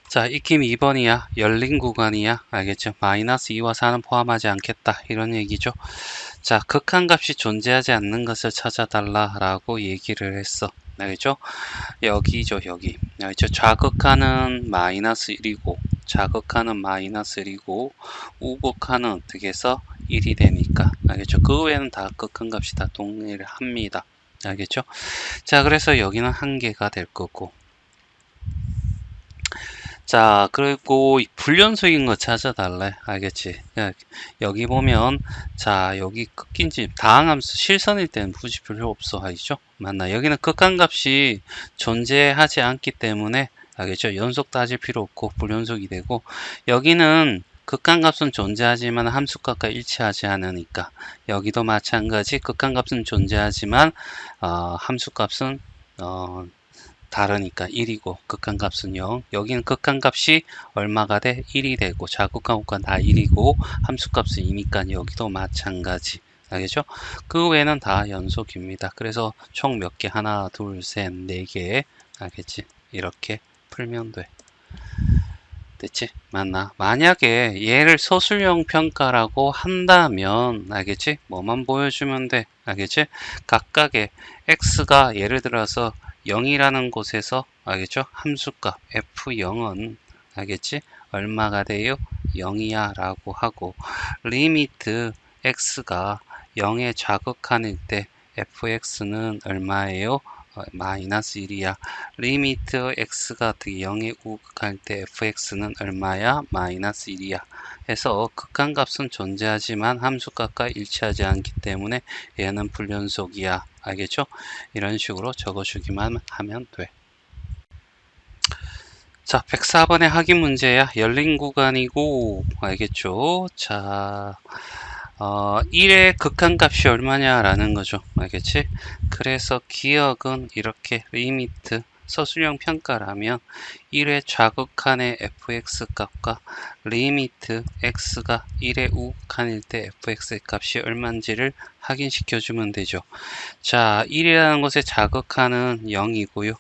자, 익힘 2번이야. 열린 구간이야. 알겠죠? 마이너스 2와 4는 포함하지 않겠다. 이런 얘기죠. 자, 극한값이 존재하지 않는 것을 찾아달라라고 얘기를 했어. 알겠죠? 여기죠, 여기. 알겠죠? 좌극한은 마이너스 1이고, 좌극한은 마이너스 1이고, 우극한은 어떻게 해서 1이 되니까. 알겠죠? 그 외에는 다 극한값이 다 동일합니다. 알겠죠? 자, 그래서 여기는 한 개가 될 거고. 자, 그리고 불연속인 거 찾아달래. 알겠지? 여기 보면, 자, 여기 꺾인지, 다항함수 실선일 때는 굳이 필요 없어. 알겠죠? 맞나? 여기는 극한값이 존재하지 않기 때문에, 알겠죠? 연속 따질 필요 없고, 불연속이 되고, 여기는 극한값은 존재하지만 함수값과 일치하지 않으니까, 여기도 마찬가지, 극한값은 존재하지만, 함수값은, 다르니까 1이고 극한값은 0. 여기는 극한값이 얼마가 돼? 1이 되고 자극값과 다 1이고 함수값은 2니까 여기도 마찬가지. 알겠죠? 그 외에는 다 연속입니다. 그래서 총 몇 개? 하나, 둘, 셋, 네 개. 알겠지? 이렇게 풀면 돼. 됐지? 맞나? 만약에 얘를 서술형 평가라고 한다면 알겠지? 뭐만 보여주면 돼. 알겠지? 각각의 x가 예를 들어서 0이라는 곳에서 알겠죠? 함수값 f0은 알겠지? 얼마가 돼요? 0이야 라고 하고 리미트 x가 0에 좌극한일 때 fx는 얼마예요? 마이너스 1이야. 리미트 x가 0에 우극할 때 fx는 얼마야? 마이너스 1이야. 해서 극한값은 존재하지만 함수값과 일치하지 않기 때문에 얘는 불연속이야. 알겠죠? 이런 식으로 적어주기만 하면 돼. 자, 104번의 확인 문제야. 열린 구간이고, 알겠죠? 자, 1의 극한값이 얼마냐라는 거죠. 알겠지? 그래서 기억은 이렇게 리미트 서술형 평가라면 1의 좌극한의 fx 값과 리미트 x가 1의 우극한일 때 fx 값이 얼마인지를 확인시켜 주면 되죠. 자, 1이라는 것의 좌극한은 0이고요.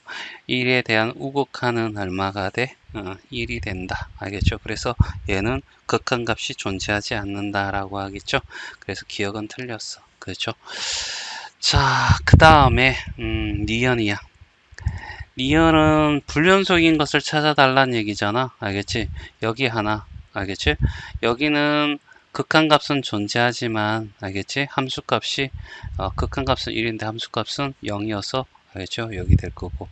1에 대한 우극한은 얼마가 돼? 1이 된다. 알겠죠? 그래서 얘는 극한값이 존재하지 않는다라고 하겠죠? 그래서 기억은 틀렸어. 그렇죠? 자, 그 다음에 니은이야. 니은은 불연속인 것을 찾아달라는 얘기잖아. 알겠지? 여기 하나. 알겠지? 여기는 극한값은 존재하지만 알겠지? 함수값이 극한값은 1인데 함수값은 0이어서 알겠죠? 여기 될 거고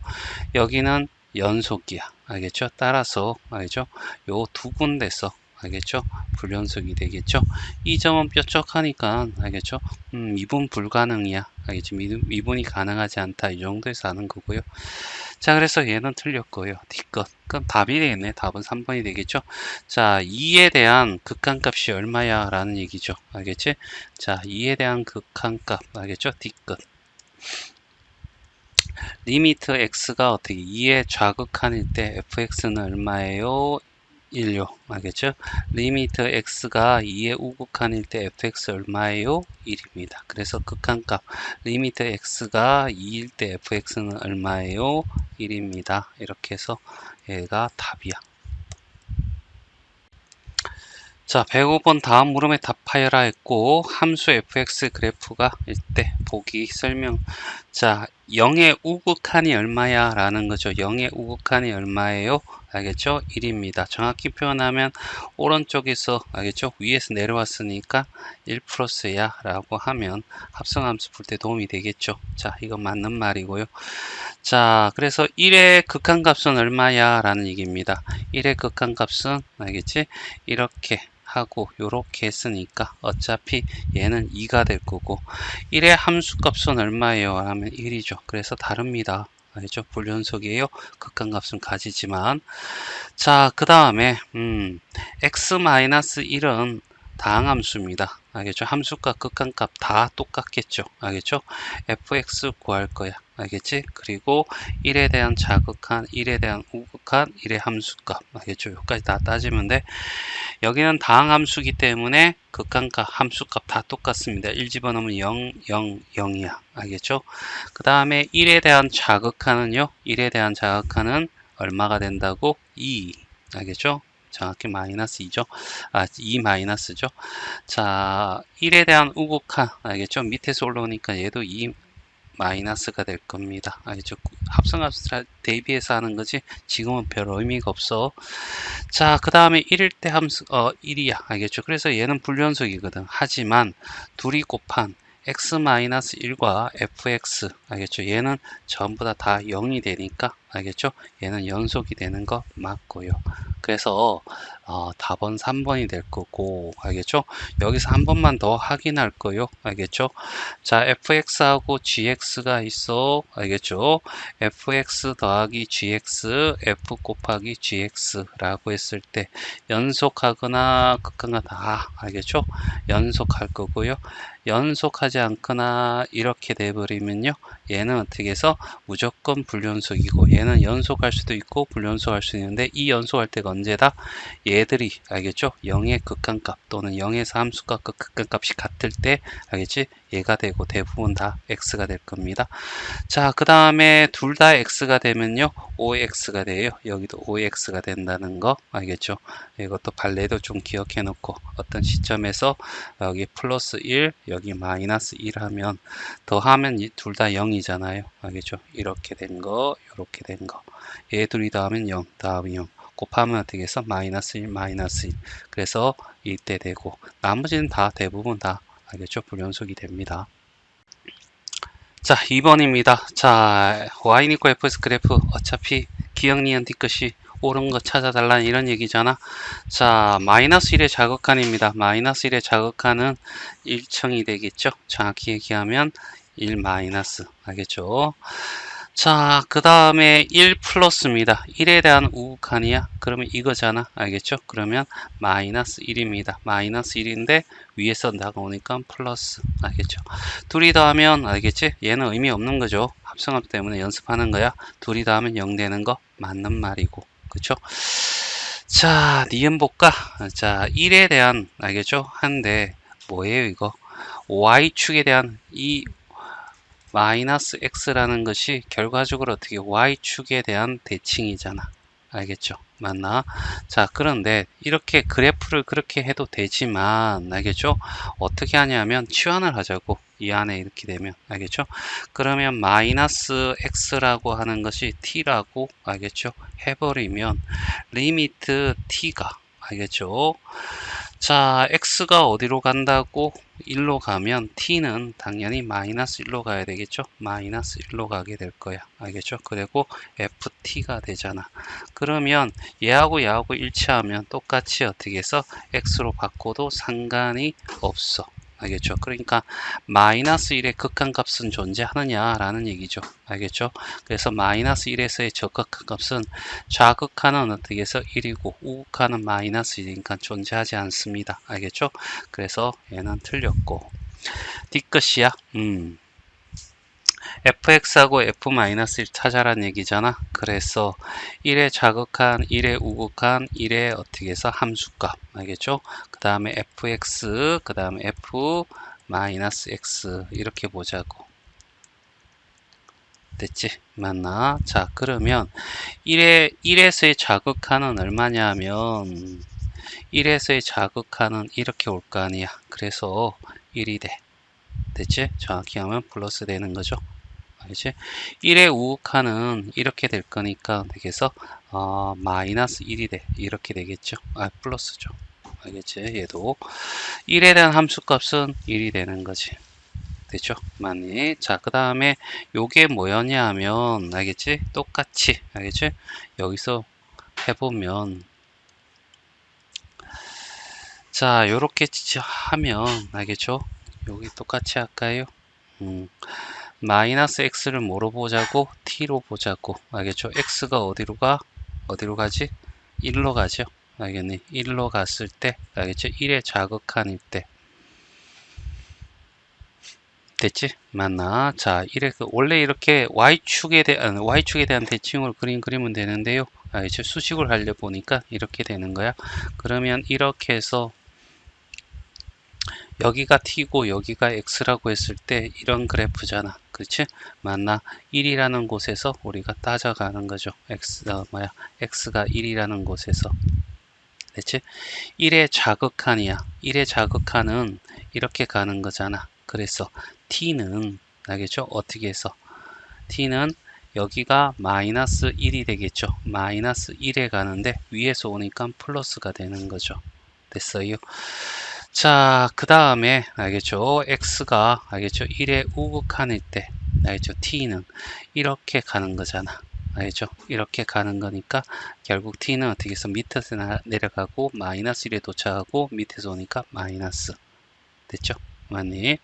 여기는 연속이야. 알겠죠? 따라서 알겠죠? 요 두 군데서 알겠죠? 불연속이 되겠죠? 이 점은 뾰족하니까 알겠죠? 미분 불가능이야. 알겠죠? 미분이 가능하지 않다. 이 정도에서 하는 거고요. 자, 그래서 얘는 틀렸고요. D것. 그럼 답이 되겠네. 답은 3번이 되겠죠? 자, 2에 대한 극한값이 얼마야? 라는 얘기죠. 알겠지? 자, 2에 대한 극한값. 알겠죠? D것. 리미트 x가 어떻게 2의 좌극한일 때 fx는 얼마예요? 1요. 알겠죠? 리미트 x가 2의 우극한일 때 fx 얼마예요? 1입니다. 그래서 극한값 리미트 x가 2일 때 fx는 얼마예요? 1입니다. 이렇게 해서 얘가 답이야. 자, 105번 다음 물음에 답하여라 했고 함수 fx 그래프가 이때 보기 설명. 자, 0의 우극한이 얼마야? 라는 거죠. 0의 우극한이 얼마예요? 알겠죠? 1입니다. 정확히 표현하면 오른쪽에서 알겠죠? 위에서 내려왔으니까 1 플러스야 라고 하면 합성함수 풀 때 도움이 되겠죠. 자, 이거 맞는 말이고요. 자, 그래서 1의 극한값은 얼마야? 라는 얘기입니다. 1의 극한값은 알겠지? 이렇게 하고 요렇게 했으니까 어차피 얘는 2가 될 거고 1의 함수값은 얼마예요? 하면 1이죠. 그래서 다릅니다. 알겠죠? 불연속이에요. 극한값은 가지지만 자, 그 다음에 x-1은 다항함수입니다. 알겠죠? 함수값, 극한값 다 똑같겠죠? 알겠죠? fx 구할 거야. 알겠지? 그리고 1에 대한 자극한, 1에 대한 우극한, 1의 함수값. 알겠죠? 여기까지 다 따지면 돼. 여기는 다항함수기 때문에 극한값, 함수값 다 똑같습니다. 1 집어넣으면 0, 0, 0이야. 알겠죠? 그 다음에 1에 대한 자극한은요. 1에 대한 자극한은 얼마가 된다고? 2. 알겠죠? 정확히 마이너스 2죠. 2 마이너스죠. 자, 1에 대한 우극한, 알겠죠? 밑에서 올라오니까 얘도 2 마이너스가 될 겁니다. 알겠죠? 합성함수 대비해서 하는 거지 지금은 별 의미가 없어. 자, 그 다음에 1일 때 함수 1이야. 알겠죠? 그래서 얘는 불연속이거든. 하지만 둘이 곱한 x-1과 fx, 알겠죠? 얘는 전부 다 0이 되니까, 알겠죠? 얘는 연속이 되는 거 맞고요. 그래서 답은 3번이 될 거고, 알겠죠? 여기서 한 번만 더 확인할 거요. 알겠죠? 자, fx하고 gx가 있어. 알겠죠? fx 더하기 gx, f 곱하기 gx라고 했을 때 연속하거나 극한하다. 알겠죠? 연속할 거고요. 연속하지 않거나 이렇게 돼버리면요. 얘는 어떻게 해서 무조건 불연속이고 얘는 연속할 수도 있고 불연속할 수 있는데 이 연속할 때가 언제다? 얘들이 알겠죠? 0의 극한값 또는 0에서 함수값 그 극한값이 같을 때 알겠지? 얘가 되고 대부분 다 x가 될 겁니다. 자, 그 다음에 둘 다 x가 되면요 5x가 돼요. 여기도 5x가 된다는 거 알겠죠? 이것도 발레도 좀 기억해 놓고 어떤 시점에서 여기 플러스 1 여기 마이너스 1 하면 더하면 둘 다 0이잖아요. 알겠죠? 이렇게 된 거 이렇게 된 거 얘 둘이 더하면 0 더하면 0 곱하면 어떻게 해서 마이너스 1 마이너스 1 그래서 이때 되고 나머지는 다 대부분 다 알겠죠? 불연속이 됩니다. 자, 2번입니다. 자, y는 있고 fx 그래프 어차피 기억 니은 뒤끝이 옳은 거 찾아달라는 이런 얘기잖아. 자, 마이너스 1의 자극한입니다. 마이너스 1의 자극한은 1청이 되겠죠. 정확히 얘기하면 1 마이너스. 알겠죠? 자, 그 다음에 1 플러스입니다. 1에 대한 우극한이야. 그러면 이거잖아. 알겠죠? 그러면 마이너스 1입니다. 마이너스 1인데 위에서 나가오니까 플러스. 알겠죠? 둘이 더하면 알겠지? 얘는 의미 없는 거죠. 합성합 때문에 연습하는 거야. 둘이 더하면 0 되는 거 맞는 말이고. 그쵸? 자, 니은 볼까? 자, 1에 대한 알겠죠? 한데 뭐예요 이거? y축에 대한 이 마이너스 x라는 것이 결과적으로 어떻게 y축에 대한 대칭이잖아. 알겠죠? 맞나? 자, 그런데 이렇게 그래프를 그렇게 해도 되지만 알겠죠? 어떻게 하냐면 치환을 하자고. 이 안에 이렇게 되면 알겠죠? 그러면 마이너스 x라고 하는 것이 t라고 알겠죠? 해버리면 리미트 t가 알겠죠? 자, x가 어디로 간다고? 1로 가면 t는 당연히 마이너스 1로 가야 되겠죠? 마이너스 1로 가게 될 거야. 알겠죠? 그리고 ft가 되잖아. 그러면 얘하고 일치하면 똑같이 어떻게 해서 x로 바꿔도 상관이 없어. 알겠죠? 그러니까 마이너스 1의 극한값은 존재하느냐라는 얘기죠. 알겠죠? 그래서 마이너스 1에서의 적극한값은 좌극한은 어떻게 해서 1이고 우극한은 마이너스 1이니까 존재하지 않습니다. 알겠죠? 그래서 얘는 틀렸고 뒤끝이야. fx하고 f-1 찾아란 얘기잖아. 그래서 1의 자극한, 1의 우극한, 1의 어떻게 해서 함수값. 알겠죠? 그 다음에 fx, 그 다음에 f-x 이렇게 보자고. 됐지? 맞나? 자, 그러면 1에서의 자극한은 얼마냐면 1에서의 자극한은 이렇게 올 거 아니야. 그래서 1이 돼. 됐지? 정확히 하면 플러스 되는 거죠. 알겠지? 1의 우극한은 이렇게 될 거니까 되겠어? 마이너스 1이 돼. 이렇게 되겠죠? 플러스죠. 알겠지? 얘도 1에 대한 함수값은 1이 되는 거지. 됐죠? 맞니? 자, 그 다음에 요게 뭐였냐 하면 알겠지? 똑같이 알겠지? 여기서 해보면 자, 요렇게 하면 알겠죠? 여기 똑같이 할까요? 마이너스 x를 뭐로 보자고? t로 보자고. 알겠죠? x가 어디로 가? 어디로 가지? 1로 가죠. 알겠니? 1로 갔을 때 알겠죠? 1의 자극한일 때 됐지? 맞나? 자, 원래 이렇게 y축에 대한 대칭으로 그리면 되는데요. 알겠죠? 수식을 하려 보니까 이렇게 되는 거야. 그러면 이렇게 해서 여기가 t고 여기가 x라고 했을 때 이런 그래프잖아. 그렇지? 맞나? 1이라는 곳에서 우리가 따져가는 거죠. x가 1이라는 곳에서. 됐지? 1의 자극한이야. 1의 자극한은 이렇게 가는 거잖아. 그래서 t는 알겠죠? 어떻게 해서 t는 여기가 마이너스 1이 되겠죠. 마이너스 1에 가는데 위에서 오니까 플러스가 되는 거죠. 됐어요. 자, 그 다음에 알겠죠? x가 알겠죠? 1의 우극한일 때 알겠죠? t는 이렇게 가는 거잖아. 알겠죠? 이렇게 가는 거니까 결국 t는 어떻게 해서 밑에서 내려가고 마이너스 1에 도착하고 밑에서 오니까 마이너스. 됐죠? 맞니?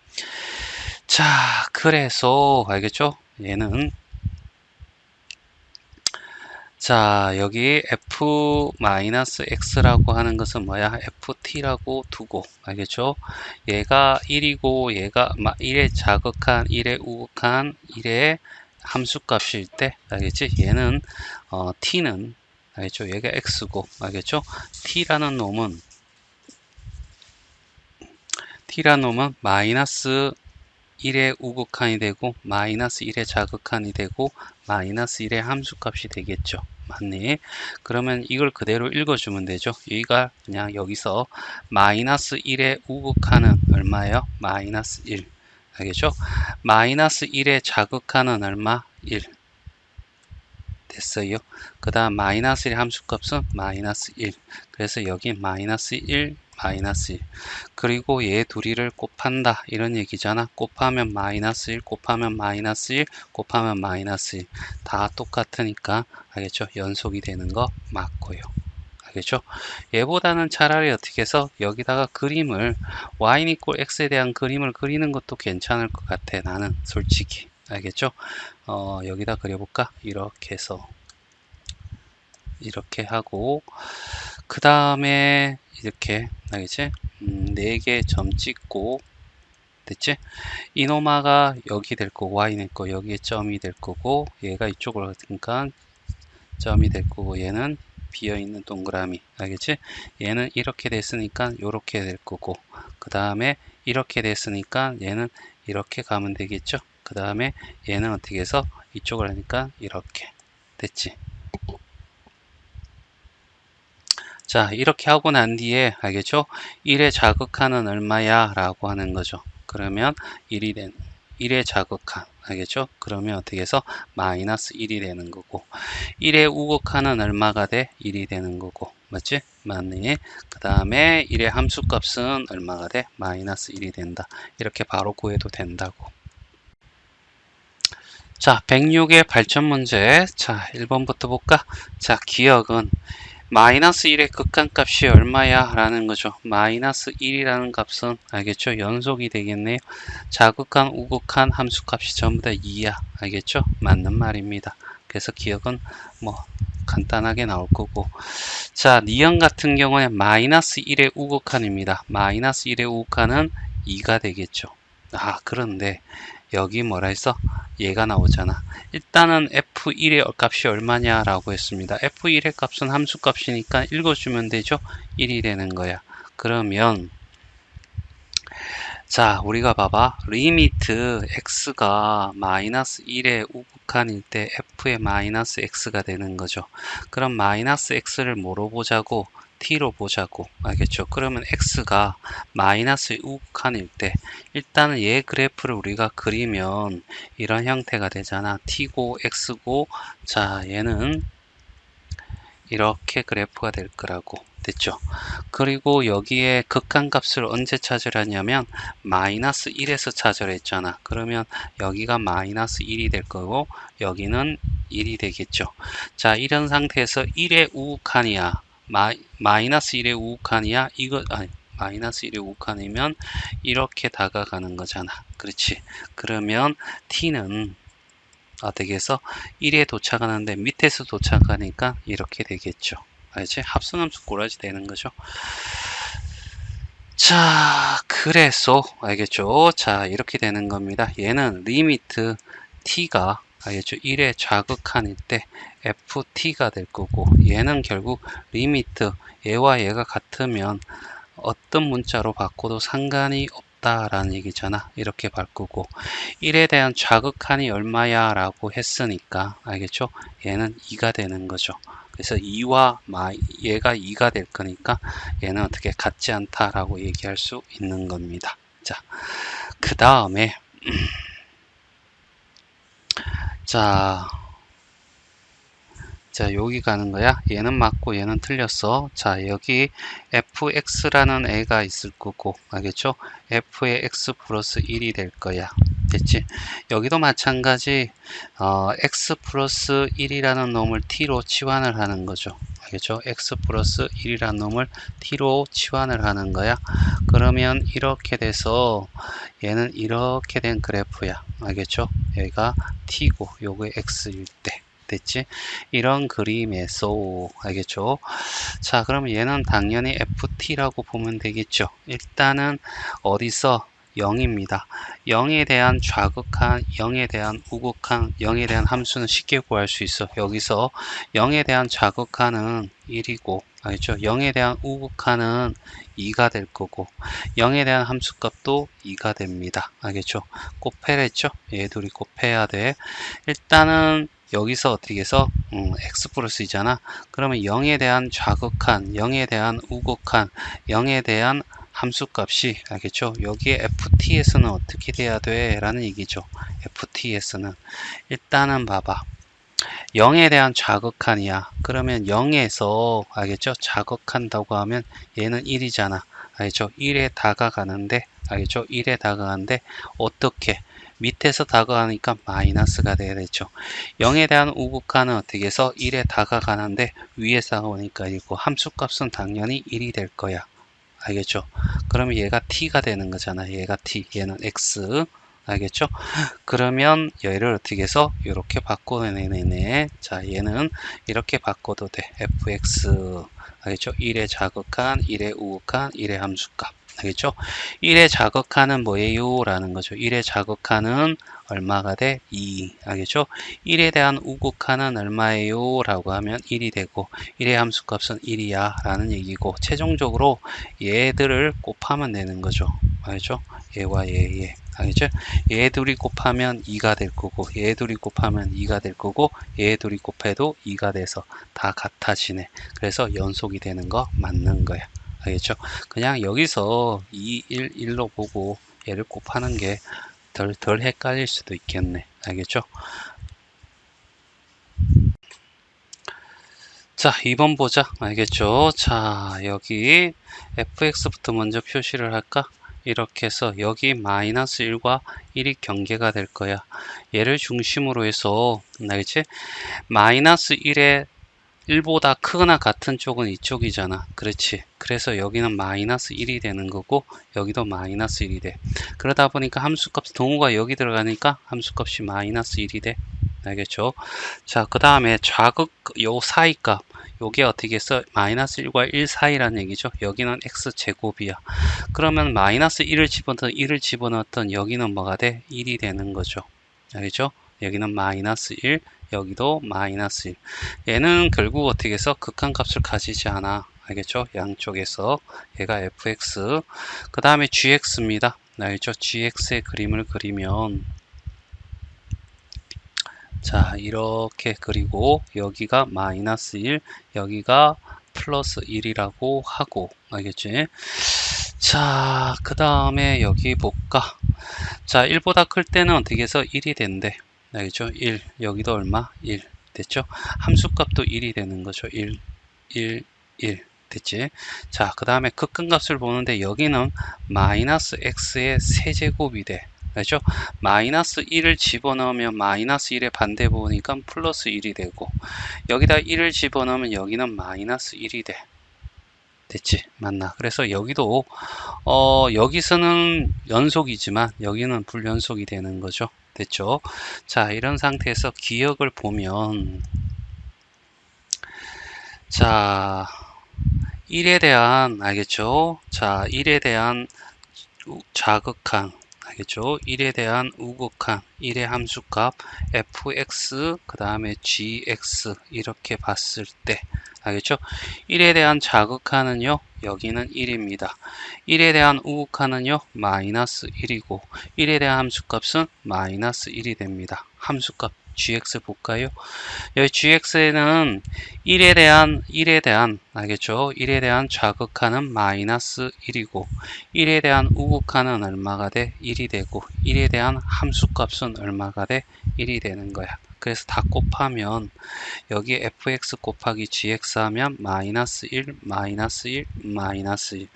자, 그래서 알겠죠? 얘는 자, 여기 f-x라고 하는 것은 뭐야? ft라고 두고, 알겠죠? 얘가 1이고, 얘가 1의 자극한, 1의 우극한, 1의 함수값일 때, 알겠지? 얘는, t는, 알겠죠? 얘가 x고, 알겠죠? t라는 놈은 마이너스 1의 우극한이 되고, 마이너스 1의 자극한이 되고, 마이너스 1의 함수값이 되겠죠. 맞니? 그러면 이걸 그대로 읽어주면 되죠. 여기가 그냥 여기서 마이너스 1의 우극한은 얼마예요? 마이너스 1. 알겠죠? 마이너스 1의 자극한은 얼마? 1. 됐어요. 그 다음 마이너스 1의 함수값은 마이너스 1. 그래서 여기 마이너스 1, 마이너스 1. 그리고 얘 둘이를 곱한다. 이런 얘기잖아. 곱하면 마이너스 1, 곱하면 마이너스 1, 곱하면 마이너스 1. 다 똑같으니까, 알겠죠? 연속이 되는 거 맞고요. 알겠죠? 얘보다는 차라리 어떻게 해서 여기다가 그림을 y 이꼴 x에 대한 그림을 그리는 것도 괜찮을 것 같아. 나는 솔직히. 알겠죠? 여기다 그려볼까? 이렇게 해서 이렇게 하고 그 다음에 이렇게 알겠지? 4개 점 찍고 됐지? 이노마가 여기 될 거고 y는 거 여기에 점이 될 거고 얘가 이쪽으로 가니까 점이 될 거고 얘는 비어있는 동그라미 알겠지? 얘는 이렇게 됐으니까 이렇게 될 거고 그 다음에 이렇게 됐으니까 얘는 이렇게 가면 되겠죠? 그 다음에 얘는 어떻게 해서 이쪽을 하니까 이렇게 됐지? 자, 이렇게 하고 난 뒤에 알겠죠? 1의 자극한은 얼마야? 라고 하는 거죠. 그러면 1의 자극한 알겠죠? 그러면 어떻게 해서 마이너스 1이 되는 거고 1의 우극한은 얼마가 돼? 1이 되는 거고 맞지? 맞네. 그 다음에 1의 함수값은 얼마가 돼? 마이너스 1이 된다. 이렇게 바로 구해도 된다고. 자, 106의 발전 문제. 자, 1번부터 볼까? 자, 기억은 마이너스 1의 극한값이 얼마야? 라는 거죠. 마이너스 1이라는 값은 알겠죠? 연속이 되겠네요. 자극한, 우극한 함수값이 전부 다 2야. 알겠죠? 맞는 말입니다. 그래서 기억은 뭐 간단하게 나올 거고 자, 니은 같은 경우는 마이너스 1의 우극한입니다. 마이너스 1의 우극한은 2가 되겠죠. 아, 그런데 여기 뭐라 했어? 얘가 나오잖아. 일단은 f1의 값이 얼마냐라고 했습니다. f1의 값은 함수값이니까 읽어주면 되죠. 1이 되는 거야. 그러면 자, 우리가 봐봐. 리미트 x가 마이너스 1의 우극한일 때 f의 마이너스 x가 되는 거죠. 그럼 마이너스 x를 뭐로 보자고? t로 보자고. 알겠죠? 그러면 x가 마이너스 우극한일 때 일단은 얘 그래프를 우리가 그리면 이런 형태가 되잖아. t고 x고 자, 얘는 이렇게 그래프가 될 거라고. 됐죠? 그리고 여기에 극한값을 언제 찾으라냐면 마이너스 1에서 찾으라 했잖아. 그러면 여기가 마이너스 1이 될 거고 여기는 1이 되겠죠. 자, 이런 상태에서 1의 우극한이야. 마이너스 1의 우극한이야. 이거 아니 마이너스 1의 우극한이면 이렇게 다가가는 거잖아. 그렇지? 그러면 t는 어떻게 해서 1에 도착하는데 밑에서 도착하니까 이렇게 되겠죠. 알지? 합성함수 꼬라지 되는 거죠. 자, 그래서 알겠죠? 자, 이렇게 되는 겁니다. 얘는 리미트 t가 알겠죠? 1의 자극한일 때 ft가 될 거고 얘는 결국 리미트 얘와 얘가 같으면 어떤 문자로 바꿔도 상관이 바꿨다 라는 얘기잖아. 이렇게 바꾸고 1에 대한 좌극한이 얼마야 라고 했으니까 알겠죠? 얘는 2가 되는 거죠. 그래서 2와 얘가 2가 될 거니까 얘는 어떻게 같지 않다 라고 얘기할 수 있는 겁니다. 자, 그 다음에 자, 여기 가는 거야. 얘는 맞고 얘는 틀렸어. 자, 여기 fx라는 애가 있을 거고, 알겠죠? f의 x 플러스 1이 될 거야. 됐지? 여기도 마찬가지, x 플러스 1이라는 놈을 t로 치환을 하는 거죠. 알겠죠? x 플러스 1이라는 놈을 t로 치환을 하는 거야. 그러면 이렇게 돼서 얘는 이렇게 된 그래프야. 알겠죠? 얘가 t고, 요게 x일 때. 됐지? 이런 그림에서 알겠죠? 자, 그럼 얘는 당연히 ft라고 보면 되겠죠. 일단은 어디서 0입니다. 0에 대한 좌극한, 0에 대한 우극한, 0에 대한 함수는 쉽게 구할 수 있어. 여기서 0에 대한 좌극한은 1이고, 알겠죠? 0에 대한 우극한은 2가 될 거고, 0에 대한 함수값도 2가 됩니다. 알겠죠? 곱해랬죠? 얘 둘이 곱해야 돼. 일단은 여기서 어떻게 해서 x 플러스이잖아. 그러면 0에 대한 좌극한, 0에 대한 우극한, 0에 대한 함수값이 알겠죠? 여기에 ft에서는 어떻게 돼야 돼? 라는 얘기죠. ft에서는 일단은 봐봐. 0에 대한 좌극한이야. 그러면 0에서 알겠죠? 좌극한다고 하면 얘는 1이잖아. 알겠죠? 1에 다가가는데 알겠죠? 1에 다가가는데 어떻게? 밑에서 다가가니까 마이너스가 돼야 되죠. 0에 대한 우극한은 어떻게 해서 1에 다가가는데 위에서 다가오니까 1이고 함수값은 당연히 1이 될 거야. 알겠죠? 그러면 얘가 t가 되는 거잖아. 얘가 t, 얘는 x. 알겠죠? 그러면 얘를 어떻게 해서 이렇게 바꿔내네. 자, 얘는 이렇게 바꿔도 돼. fx. 알겠죠? 1의 자극한, 1의 우극한, 1의 함수값. 알겠죠? 1의 자극한은 뭐예요? 라는 거죠. 1의 자극한은 얼마가 돼? 2. 알겠죠? 1에 대한 우극한은 얼마예요? 라고 하면 1이 되고 1의 함수값은 1이야 라는 얘기고 최종적으로 얘들을 곱하면 되는 거죠. 알겠죠? 얘와 얘. 알겠죠? 얘 둘이 곱하면 2가 될 거고 얘 둘이 곱하면 2가 될 거고 얘 둘이 곱해도 2가 돼서 다 같아지네. 그래서 연속이 되는 거 맞는 거야. 알겠죠? 그냥 여기서 2, 1, 1로 보고 얘를 곱하는 게 덜 헷갈릴 수도 있겠네. 알겠죠? 자, 2번 보자. 알겠죠? 자, 여기 fx부터 먼저 표시를 할까? 이렇게 해서 여기 마이너스 1과 1이 경계가 될 거야. 얘를 중심으로 해서 알겠지? 마이너스 1에 1보다 크거나 같은 쪽은 이쪽이잖아. 그렇지. 그래서 여기는 마이너스 1이 되는 거고 여기도 마이너스 1이 돼. 그러다 보니까 함수값 동호가 여기 들어가니까 함수값이 마이너스 1이 돼. 알겠죠? 자, 그 다음에 좌극 요 사이값 요게 어떻게 해서 마이너스 1과 1 사이라는 얘기죠. 여기는 x제곱이야. 그러면 마이너스 1을 집어넣었던 여기는 뭐가 돼? 1이 되는 거죠. 알겠죠? 여기는 마이너스 1, 여기도 마이너스 1. 얘는 결국 어떻게 해서 극한값을 가지지 않아. 알겠죠? 양쪽에서 얘가 fx, 그 다음에 gx입니다. 알겠죠? gx의 그림을 그리면 자, 이렇게 그리고 여기가 마이너스 1, 여기가 플러스 1이라고 하고 알겠지? 자, 그 다음에 여기 볼까? 자, 1보다 클 때는 어떻게 해서 1이 된대. 알겠죠? 1, 여기도 얼마? 1 됐죠? 함수값도 1이 되는 거죠. 1, 1, 1 됐지? 자, 그 다음에 극한값을 보는데 여기는 마이너스 x의 세제곱이 돼. 알죠? 마이너스 1을 집어넣으면 마이너스 1의 반대 보니까 플러스 1이 되고 여기다 1을 집어넣으면 여기는 마이너스 1이 돼. 됐지? 맞나? 그래서 여기도 여기서는 연속이지만 여기는 불연속이 되는 거죠. 됐죠? 자, 이런 상태에서 기억을 보면 자, 1에 대한 알겠죠? 자, 1에 대한 좌극한 알겠죠? 1에 대한 우극한 1의 함수값 fx 그 다음에 gx 이렇게 봤을 때 알겠죠? 1에 대한 자극하는요, 여기는 1입니다. 1에 대한 우극하는요, 마이너스 1이고, 1에 대한 함수값은 마이너스 1이 됩니다. 함수값 gx 볼까요? 여기 gx에는 1에 대한 알겠죠? 1에 대한 자극하는 마이너스 1이고 1에 대한 우극하는 얼마가 돼? 1이 되고 1에 대한 함수값은 얼마가 돼? 1이 되는 거야. 그래서 다 곱하면 여기 fx 곱하기 gx 하면 마이너스 1, 마이너스 1, 마이너스 1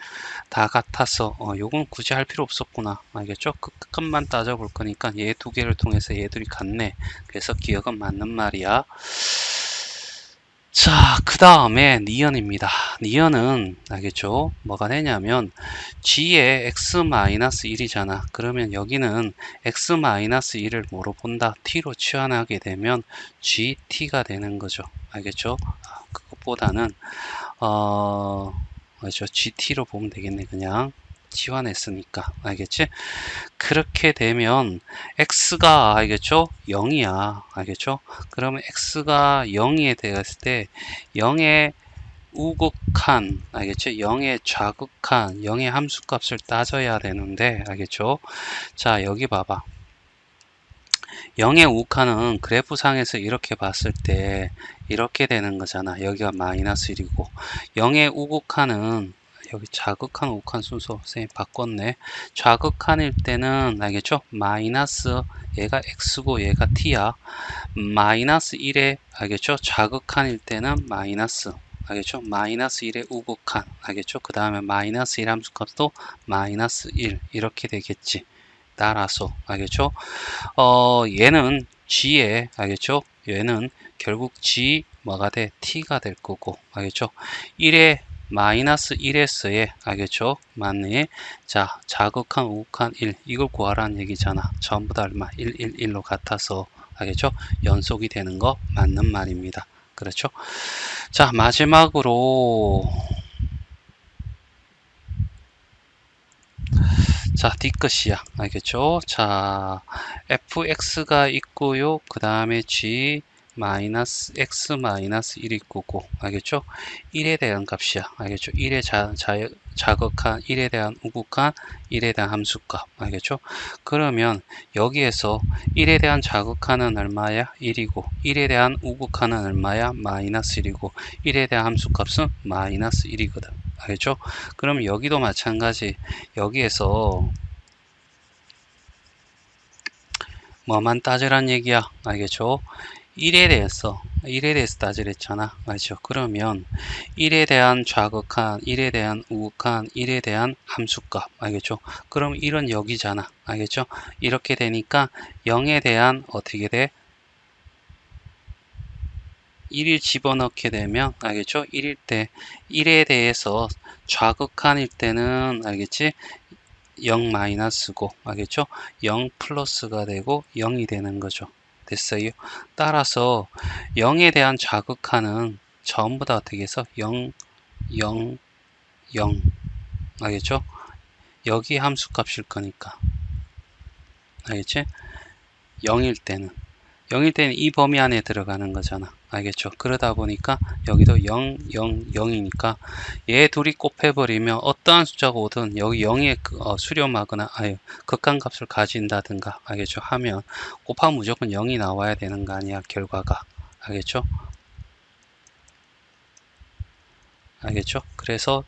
다 같아서 요건 굳이 할 필요 없었구나. 알겠죠? 끝만 따져볼 거니까 얘 두 개를 통해서 얘들이 같네. 그래서 기억은 맞는 말이야. 자, 그 다음에 니은입니다. 니은은 알겠죠? 뭐가 되냐면 g의 x-1이잖아. 그러면 여기는 x-1을 뭐로 본다? t로 치환하게 되면 gt가 되는 거죠. 알겠죠? 그것보다는 맞죠? gt로 보면 되겠네. 그냥 치환했으니까. 알겠지? 그렇게 되면 x가 알겠죠? 0이야. 알겠죠? 그러면 x가 0이 되었을 때 0의 우극한 알겠죠? 0의 좌극한 0의 함수값을 따져야 되는데 알겠죠? 자, 여기 봐봐. 0의 우극한은 그래프상에서 이렇게 봤을 때 이렇게 되는 거잖아. 여기가 마이너스 1이고 0의 우극한은 여기 좌극한 우극한 순서 선생님 바꿨네. 좌극한일 때는 알겠죠? 마이너스 얘가 x고 얘가 t야. 마이너스 1에 알겠죠? 좌극한일 때는 마이너스 알겠죠? 마이너스 1의 우극한 알겠죠? 그 다음에 마이너스 1 함수값도 마이너스 1 이렇게 되겠지. 따라서 알겠죠? 얘는 g에 알겠죠? 얘는 결국 g 뭐가 돼? t가 될 거고 알겠죠? 1에 마이너스 1에서의 알겠죠? 맞네. 자, 자극한 우극한 1 이걸 구하라는 얘기잖아. 전부 다 얼마? 1, 1, 1로 같아서 알겠죠? 연속이 되는 거 맞는 말입니다. 그렇죠? 자, 마지막으로 자, 뒤끝이야. 알겠죠? 자, fx가 있고요. 그 다음에 g 마이너스 x 마이너스 1이 있고 알겠죠? 1에 대한 값이야. 알겠죠? 1에 자극한 1에 대한 우극한 1에 대한 함수값. 알겠죠? 그러면 여기에서 1에 대한 자극하는 얼마야? 1이고 1에 대한 우극하는 얼마야? 마이너스 1이고 1에 대한 함수값은 마이너스 1이거든. 알겠죠? 그럼 여기도 마찬가지. 여기에서 뭐만 따지란 얘기야. 알겠죠? 1에 대해서 따지랬잖아. 알죠? 그러면 1에 대한 좌극한, 1에 대한 우극한, 1에 대한 함수값. 알겠죠? 그럼 1은 여기잖아. 알겠죠? 이렇게 되니까 0에 대한 어떻게 돼? 1을 집어넣게 되면 알겠죠? 1일 때 1에 대해서 좌극한일 때는 알겠지? 0 마이너스고 알겠죠? 0 플러스가 되고 0이 되는 거죠. 됐어요? 따라서 0에 대한 자극하는 전부 다 어떻게 해서 0, 0, 0 알겠죠? 여기 함수값일 거니까 알겠지? 0일 때는 이 범위 안에 들어가는 거잖아. 알겠죠? 그러다 보니까 여기도 0, 0, 0이니까 얘 둘이 곱해버리면 어떠한 숫자가 오든 여기 0의 수렴하거나 극한값을 가진다든가 알겠죠? 하면 곱하면 무조건 0이 나와야 되는 거 아니야, 결과가. 알겠죠? 알겠죠? 그래서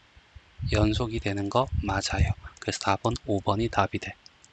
연속이 되는 거 맞아요. 그래서 답은 5번이 답이 돼.